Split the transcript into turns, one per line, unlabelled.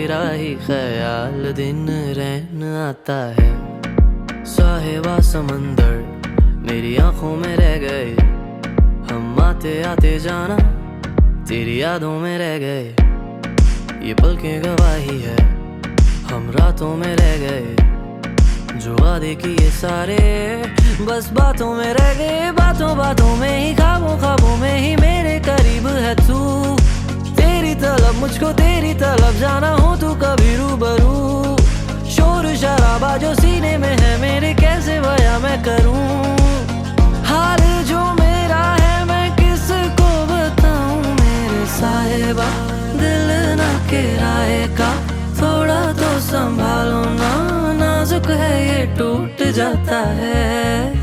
तेरा ही ख्याल दिन रहन आता है। साहिबा समंदर मेरी आंखों में रह गए, हम आते आते जाना तेरी यादों में रह गए। ये पलकें गवाही है हम रातों में रह गए, जो वादे किए सारे बस बातों में रह गए। बातों बातों में ही ख्वाबों ख्वाबों में ही मेरे करीब है तू। तेरी तलब मुझको तेरी तलब जाना हो तू कभी रूबरू। शोर शराबा जो सीने में है मेरे कैसे बयां मैं करूं। हाल जो मेरा है मैं किसको बताऊं मेरे साहिबा। दिल ना किराए का थोड़ा तो संभालो ना, नाजुक है ये टूट जाता है।